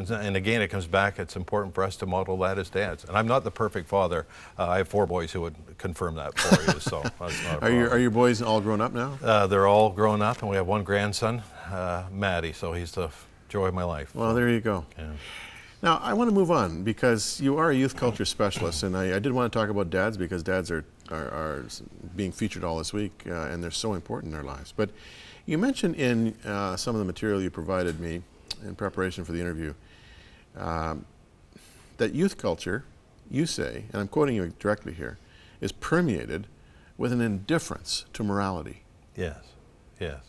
And again, it comes back, it's important for us to model that as dads. And I'm not the perfect father. I have 4 boys who would confirm that for you, so that's not a problem. Are your boys all grown up now? They're all grown up, and we have 1 grandson, Matty, so he's the joy of my life. Well, there you go. Yeah. Now, I want to move on because you are a youth culture specialist, and I did want to talk about dads because dads are being featured all this week, and they're so important in our lives. But you mentioned in some of the material you provided me in preparation for the interview that youth culture, you say, and I'm quoting you directly here, is permeated with an indifference to morality. Yes, yes.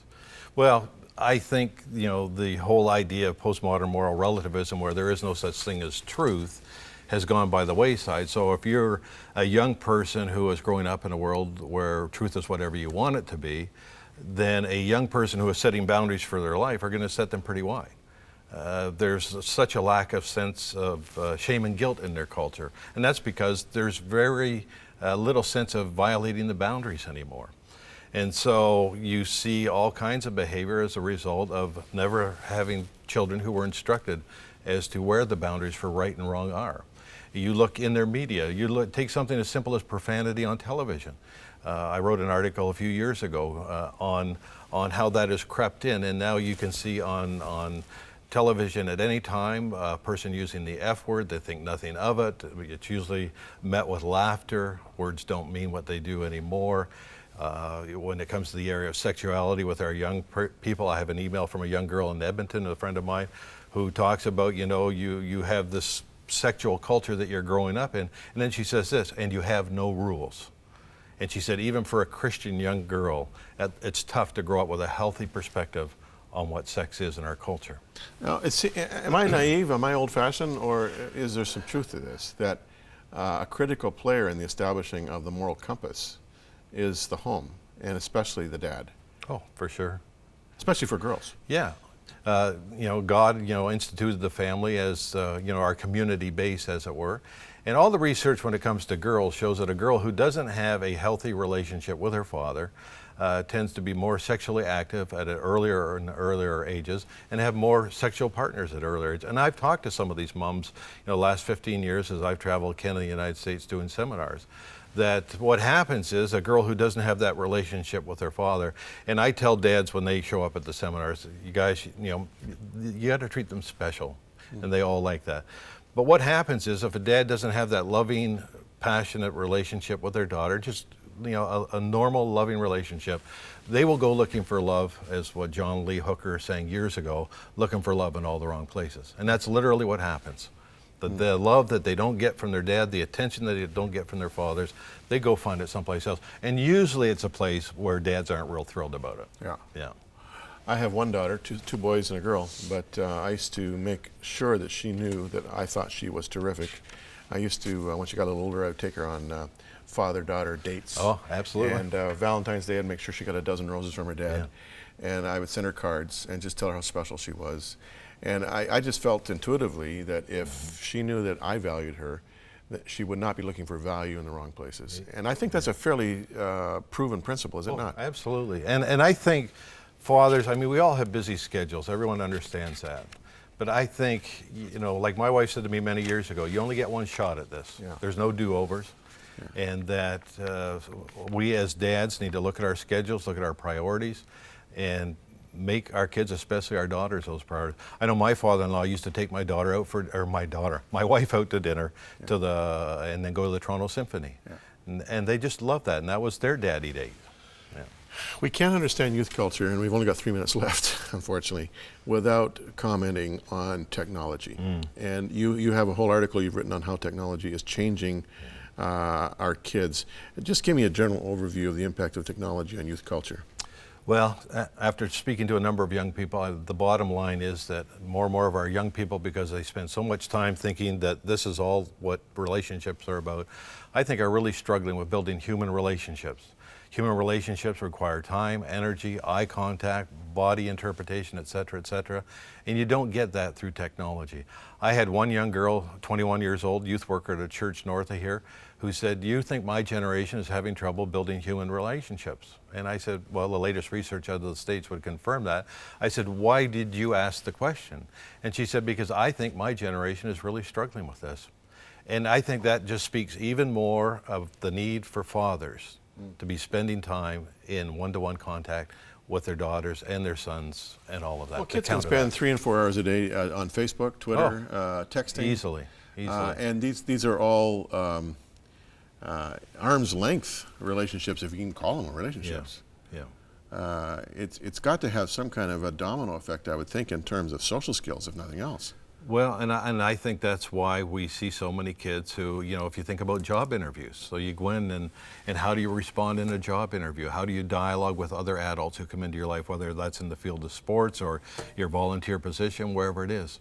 Well, I think, you know, the whole idea of postmodern moral relativism, where there is no such thing as truth, has gone by the wayside. So if you're a young person who is growing up in a world where truth is whatever you want it to be, then a young person who is setting boundaries for their life are going to set them pretty wide. There's such a lack of sense of shame and guilt in their culture, and that's because there's very little sense of violating the boundaries anymore. And so you see all kinds of behavior as a result of never having children who were instructed as to where the boundaries for right and wrong are. You look in their media, take something as simple as profanity on television. I wrote an article a few years ago on how that has crept in, and now you can see on television at any time a person using the F word, they think nothing of it. It's usually met with laughter. Words don't mean what they do anymore. When it comes to the area of sexuality with our young people, I have an email from a young girl in Edmonton, a friend of mine, who talks about, you know, you have this sexual culture that you're growing up in, and then she says this, and you have no rules. And she said, even for a Christian young girl, it's tough to grow up with a healthy perspective on what sex is in our culture. Now, am I naive, am I old-fashioned, or is there some truth to this, that a critical player in the establishing of the moral compass is the home, and especially the dad? Oh, for sure. Especially for girls. Yeah. You know, God, you know, instituted the family as, you know, our community base, as it were. And all the research when it comes to girls shows that a girl who doesn't have a healthy relationship with her father tends to be more sexually active at earlier ages and have more sexual partners at earlier ages. And I've talked to some of these moms, you know, the last 15 years as I've traveled Canada and the United States doing seminars, that what happens is a girl who doesn't have that relationship with her father, and I tell dads when they show up at the seminars, you guys, you know, you got to treat them special, and they all like that. But what happens is if a dad doesn't have that loving, passionate relationship with their daughter, just, you know, a normal loving relationship, they will go looking for love, as what John Lee Hooker was saying years ago, looking for love in all the wrong places. And that's literally what happens. The love that they don't get from their dad, the attention that they don't get from their fathers, they go find it someplace else. And usually it's a place where dads aren't real thrilled about it. Yeah. Yeah. I have one daughter, two boys and a girl, but I used to make sure that she knew that I thought she was terrific. I used to, when she got a little older, I would take her on father-daughter dates. Oh, absolutely. And Valentine's Day, I'd make sure she got a dozen roses from her dad. Yeah. And I would send her cards and just tell her how special she was. And I just felt intuitively that if she knew that I valued her, that she would not be looking for value in the wrong places. And I think that's a fairly proven principle, is it not? Absolutely. And I think fathers, I mean, we all have busy schedules. Everyone understands that. But I think, you know, like my wife said to me many years ago, you only get one shot at this. Yeah. There's no do-overs. Yeah. And that we as dads need to look at our schedules, look at our priorities, and make our kids, especially our daughters, those priorities. I know my father-in-law used to take my daughter out my wife out to dinner, yeah, and then go to the Toronto Symphony. Yeah. And they just loved that, and that was their daddy date. Yeah. We can't understand youth culture, and we've only got 3 minutes left, unfortunately, without commenting on technology. And you have a whole article you've written on how technology is changing our kids. Just give me a general overview of the impact of technology on youth culture. Well, after speaking to a number of young people, the bottom line is that more and more of our young people, because they spend so much time thinking that this is all what relationships are about, I think are really struggling with building human relationships. Human relationships require time, energy, eye contact, body interpretation, et cetera, and you don't get that through technology. I had one young girl, 21 years old, youth worker at a church north of here, who said, "Do you think my generation is having trouble building human relationships?" And I said, well, the latest research out of the States would confirm that. I said, "Why did you ask the question?" And she said, "Because I think my generation is really struggling with this." And I think that just speaks even more of the need for fathers to be spending time in one-to-one contact with their daughters and their sons and all of that. Well, kids can spend 3 and 4 hours a day on Facebook, Twitter, texting. Easily. And these are all arm's length relationships, if you can call them relationships. Yeah. It's got to have some kind of a domino effect, I would think, in terms of social skills, if nothing else. Well, and I think that's why we see so many kids who, you know, if you think about job interviews, so you go in and how do you respond in a job interview? How do you dialogue with other adults who come into your life, whether that's in the field of sports or your volunteer position, wherever it is?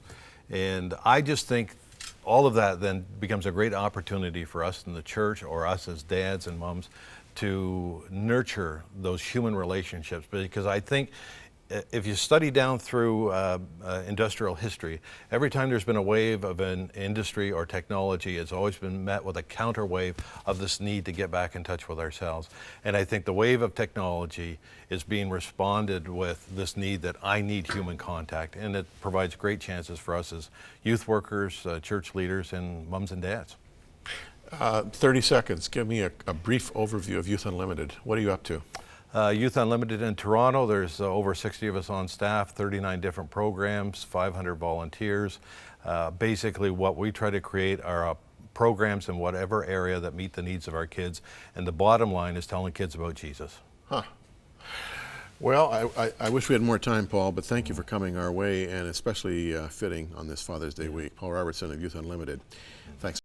And I just think all of that then becomes a great opportunity for us in the church or us as dads and moms to nurture those human relationships, because I think if you study down through industrial history, every time there's been a wave of an industry or technology, it's always been met with a counter wave of this need to get back in touch with ourselves. And I think the wave of technology is being responded with this need that I need human contact, and it provides great chances for us as youth workers, church leaders, and moms and dads. 30 seconds. Give me a brief overview of Youth Unlimited. What are you up to? Youth Unlimited in Toronto, there's over 60 of us on staff, 39 different programs, 500 volunteers. Basically what we try to create are programs in whatever area that meet the needs of our kids, and the bottom line is telling kids about Jesus. Huh. Well, I wish we had more time, Paul, but thank you for coming our way, and especially fitting on this Father's Day week. Paul Robertson of Youth Unlimited. Thanks.